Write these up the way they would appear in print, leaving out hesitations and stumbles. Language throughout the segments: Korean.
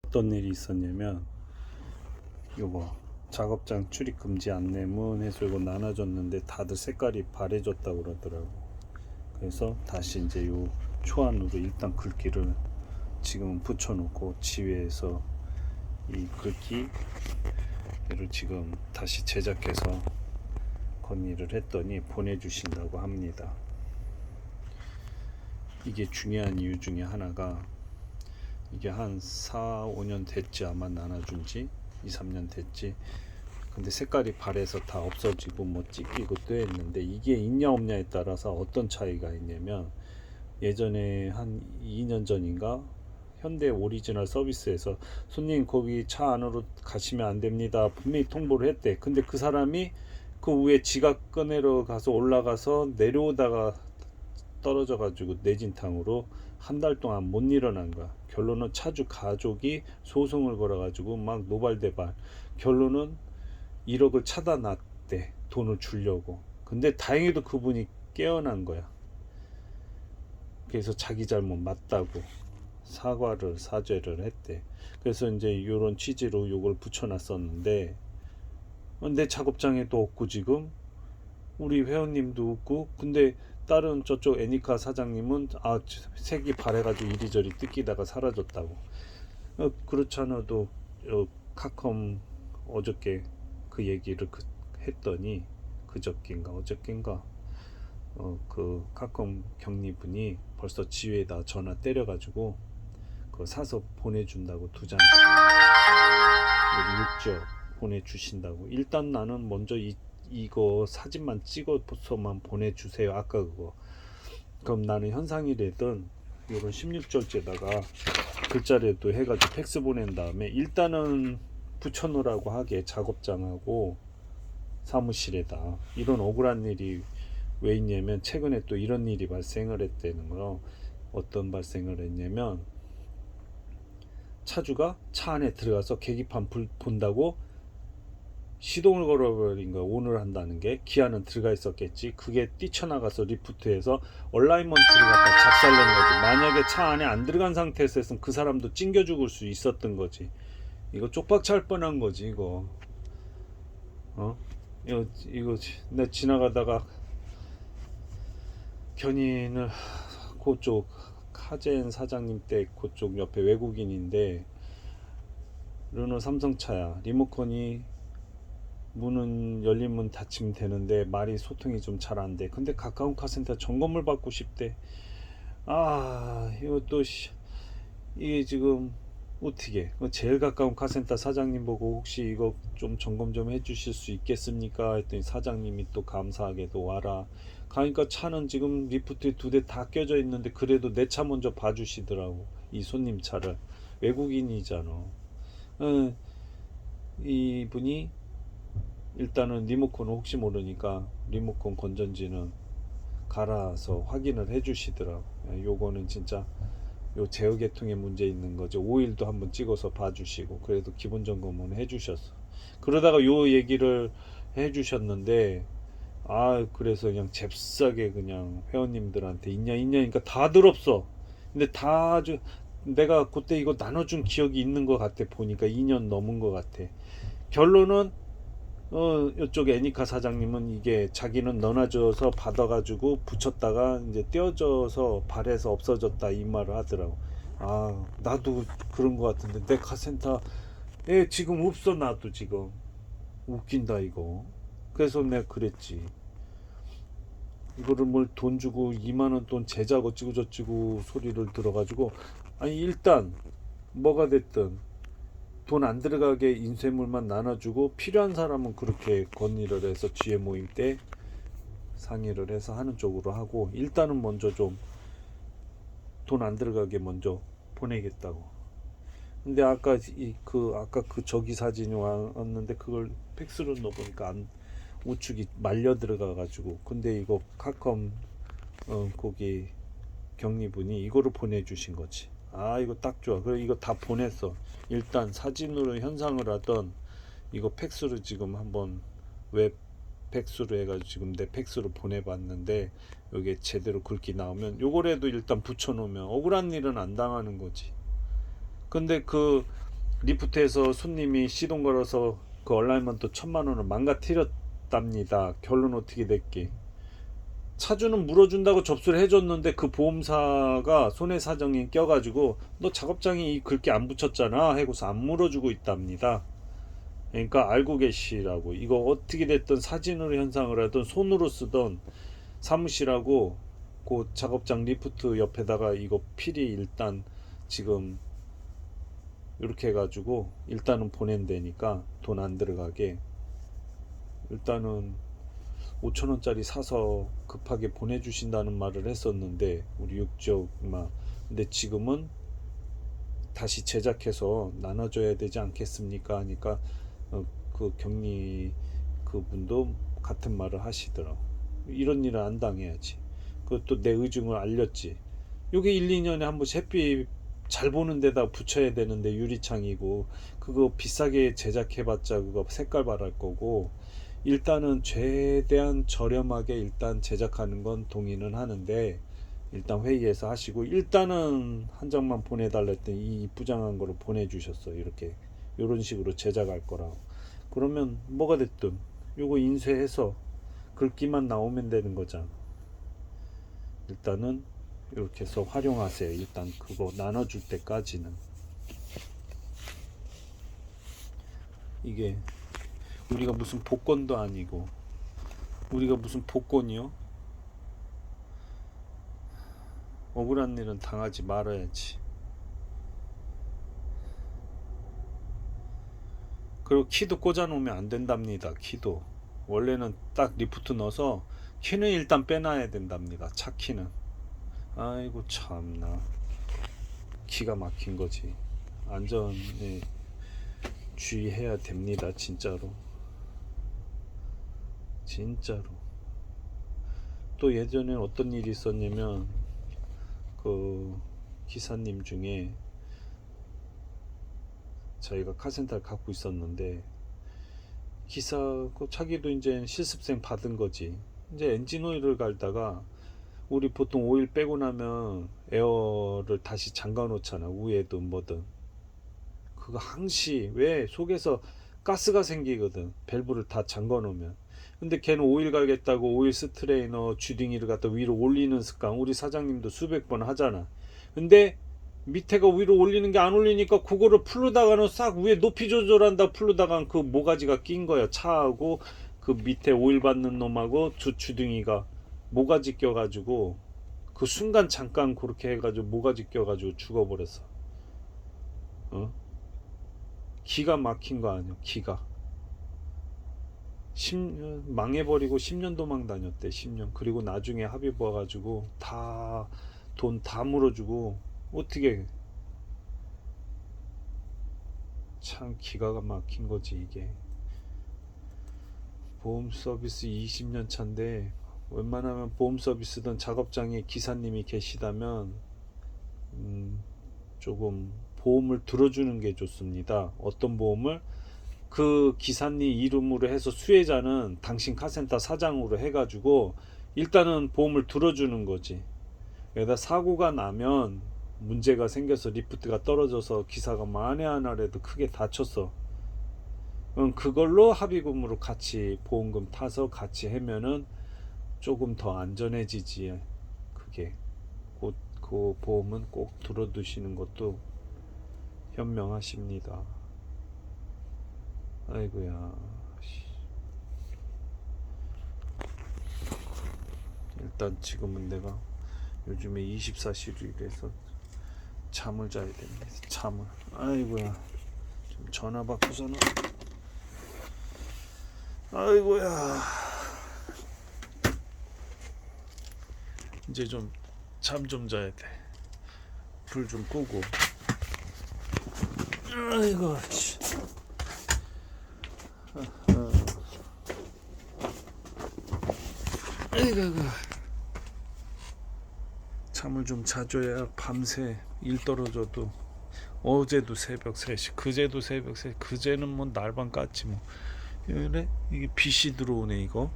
어떤 일이 있었냐면, 요거 작업장 출입 금지 안내문 해서 이거 나눠줬는데 다들 색깔이 바래졌다고 그러더라고. 그래서 다시 이제 요 초안으로 일단 글귀를 지금 붙여놓고 지회에서 이 글귀를 지금 다시 제작해서 건의를 했더니 보내주신다고 합니다. 이게 중요한 이유 중에 하나가, 이게 한 4, 5년 됐지, 아마 나눠준지 2, 3년 됐지. 근데 색깔이 발해서 다 없어지고 뭐 찢기고 또 했는데, 이게 있냐 없냐에 따라서 어떤 차이가 있냐면, 예전에 한 2년 전인가 현대 오리지널 서비스에서 손님 거기 차 안으로 가시면 안 됩니다 분명히 통보를 했대. 근데 그 사람이 그 위에 지각 꺼내러 가서 올라가서 내려오다가 떨어져 가지고 내진탕으로 한 달 동안 못 일어난 거야. 결론은 차주 가족이 소송을 걸어 가지고 막 노발대발, 결론은 1억을 차다 놨대, 돈을 주려고. 근데 다행히도 그분이 깨어난 거야. 그래서 자기 잘못 맞다고 사죄를 했대. 그래서 이제 요런 취지로 요걸 붙여놨었는데, 내 작업장에도 없고 지금 우리 회원님도 없고, 근데 다른 저쪽 애니카 사장님은 색이 바래가지고 이리저리 뜯기다가 사라졌다고. 그렇지 않아도 카컴 어저께 그 얘기를 했더니, 그저께인가 어저께인가 그 카컴 경리분이 벌써 지회에다 전화 때려가지고 그거 사서 보내준다고, 2장 우리 6조 보내주신다고. 일단 나는 먼저 이거 사진만 찍어서만 보내주세요, 아까 그거. 그럼 나는 현상이라든 이런 16절째다가 글자라도 해가지고 팩스 보낸 다음에 일단은 붙여놓으라고 하게, 작업장하고 사무실에다. 이런 억울한 일이 왜 있냐면, 최근에 또 이런 일이 발생을 했다는 거요. 어떤 발생을 했냐면, 차주가 차 안에 들어가서 계기판 본다고 시동을 걸어버린 거야. 오늘 한다는 게 기아는 들어가 있었겠지. 그게 뛰쳐나가서 리프트에서 얼라이먼트를 갖다 작살낸 거지. 만약에 차 안에 안 들어간 상태에서 했으면 그 사람도 찡겨 죽을 수 있었던 거지. 이거 쪽박 찰 뻔한 거지 이거. 이거 내가 지나가다가 견인을, 그쪽 카젠 사장님 댁 그쪽 옆에 외국인인데, 르노 삼성차야. 리모컨이 문은 열린 문 닫히면 되는데 말이 소통이 좀 잘 안 돼. 근데 가까운 카센터 점검을 받고 싶대. 이것도 이게 지금 어떻게, 제일 가까운 카센터 사장님 보고 혹시 이거 좀 점검 좀 해주실 수 있겠습니까 했더니, 사장님이 또 감사하게도 와라. 가니까 차는 지금 리프트에 2대 다 껴져 있는데 그래도 내 차 먼저 봐주시더라고, 이 손님 차를. 외국인이잖아. 이분이 일단은 리모컨을 혹시 모르니까 리모컨 건전지는 갈아서 확인을 해주시더라고. 요거는 진짜 요 제어 계통에 문제 있는 거죠. 오일도 한번 찍어서 봐주시고, 그래도 기본 점검은 해주셨어. 그러다가 요 얘기를 해주셨는데, 그래서 그냥 잽싸게 그냥 회원님들한테 있냐니까 다들 없어. 근데 내가 그때 이거 나눠준 기억이 있는 것 같아. 보니까 2년 넘은 것 같아. 결론은 이쪽 애니카 사장님은 이게 자기는 넣어줘서 받아가지고 붙였다가 이제 떼어져서 발에서 없어졌다 이 말을 하더라고. 나도 그런 것 같은데 내 카센터에 지금 없어. 나도 지금 웃긴다 이거. 그래서 내가 그랬지, 이거를 뭘 돈 주고 2만원 돈 제작 어찌고 저찌고 소리를 들어가지고, 일단 뭐가 됐든 돈 안 들어가게 인쇄물만 나눠주고, 필요한 사람은 그렇게 건의를 해서 지혜 모임 때 상의를 해서 하는 쪽으로 하고, 일단은 먼저 좀 돈 안 들어가게 먼저 보내겠다고. 근데 아까 그 저기 사진이 왔는데 그걸 팩스로 넣어보니까 우측이 말려 들어가 가지고. 근데 이거 카컴 거기 경리분이 이거를 보내주신 거지. 이거 딱 좋아. 그래, 이거 다 보냈어. 일단 사진으로 현상을 하던 이거 팩스로 지금 한번 웹 팩스로 해가지고 지금 내 팩스로 보내봤는데, 여기에 제대로 글귀 나오면 요거라도 일단 붙여놓으면 억울한 일은 안 당하는 거지. 근데 그 리프트에서 손님이 시동 걸어서 그 얼라이먼트 1,000만 원을 망가뜨렸답니다. 결론 어떻게 됐게? 차주는 물어준다고 접수를 해줬는데 그 보험사가 손해사정에 껴가지고 너 작업장에 이 글귀 안 붙였잖아 하고서 안 물어주고 있답니다. 그러니까 알고 계시라고. 이거 어떻게 됐든 사진으로 현상을 하든 손으로 쓰던 사무실하고 그 작업장 리프트 옆에다가 이거 필히 일단 지금 이렇게 해가지고 일단은 보낸다니까 돈 안 들어가게 일단은 5,000원짜리 사서 급하게 보내주신다는 말을 했었는데 우리 육지역만. 근데 지금은 다시 제작해서 나눠줘야 되지 않겠습니까 하니까 그 격리 그분도 같은 말을 하시더라고. 이런 일을 안 당해야지. 그것도 내 의중을 알렸지. 요게 1, 2년에 한 번씩 햇빛 잘 보는 데다 붙여야 되는데 유리창이고 그거 비싸게 제작해봤자 그거 색깔 바랄 거고. 일단은 최대한 저렴하게 일단 제작하는 건 동의는 하는데 일단 회의에서 하시고 일단은 한 장만 보내달라 했더니 이 이쁘장한 거를 보내주셨어요. 이렇게 이런 식으로 제작할 거라고. 그러면 뭐가 됐든 요거 인쇄해서 글귀만 나오면 되는 거잖아. 일단은 이렇게 해서 활용하세요. 일단 그거 나눠줄 때까지는. 이게 우리가 무슨 복권도 아니고 우리가 무슨 복권이요? 억울한 일은 당하지 말아야지. 그리고 키도 꽂아 놓으면 안 된답니다. 키도 원래는 딱 리프트 넣어서 키는 일단 빼놔야 된답니다. 차 키는. 아이고 참나 기가 막힌 거지. 안전에 주의해야 됩니다. 진짜로. 진짜로. 또 예전에 어떤 일이 있었냐면 그 기사님 중에 저희가 카센터를 갖고 있었는데 기사 자기도 이제 실습생 받은 거지. 이제 엔진 오일을 갈다가 우리 보통 오일 빼고 나면 에어를 다시 잠가 놓잖아. 위에든 뭐든. 그거 항시 왜 속에서 가스가 생기거든. 밸브를 다 잠가 놓으면. 근데 걔는 오일 갈겠다고 오일 스트레이너 주딩이를 갖다 위로 올리는 습관 우리 사장님도 수백 번 하잖아. 근데 밑에가 위로 올리는 게 안 올리니까 그거를 풀르다가는 싹 위에 높이 조절한다 풀르다가 그 모가지가 낀 거야. 차하고 그 밑에 오일 받는 놈하고 주둥이가 모가지 껴가지고 그 순간 잠깐 그렇게 해가지고 모가지 껴가지고 죽어버렸어. 어? 기가 막힌 거 아니야. 기가 망해버리고 10년 도망 다녔대. 10년. 그리고 나중에 합의 봐가지고 다 돈 다 물어주고 어떻게 참 기가 막힌 거지 이게. 보험 서비스 20년 차인데 웬만하면 보험 서비스든 작업장에 기사님이 계시다면 조금 보험을 들어주는 게 좋습니다. 어떤 보험을? 그 기사님 이름으로 해서 수혜자는 당신 카센터 사장으로 해가지고 일단은 보험을 들어주는 거지. 여기다 사고가 나면 문제가 생겨서 리프트가 떨어져서 기사가 만에 하나라도 크게 다쳤어. 그걸로 합의금으로 같이 보험금 타서 같이 하면은 조금 더 안전해지지. 그게 그 보험은 꼭 들어두시는 것도 현명하십니다. 아이고야. 일단 지금은 내가 요즘에 24시로 일해서 잠을 자야 됩니다. 잠을. 아이고야. 좀 전화 받고서는. 아이고야. 이제 좀 잠 좀 자야 돼. 불 좀 끄고. 아이고. 아이고. 잠을 좀 자줘야 밤새 일 떨어져도. 어제도 새벽 3시, 그제도 새벽 3시, 그제는 뭐 날밤 깠지 뭐. 그래? 이게 빛이 들어오네 이거.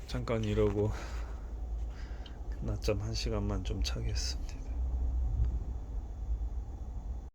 잠깐 이러고 낮잠 1시간만 좀 자겠습니다.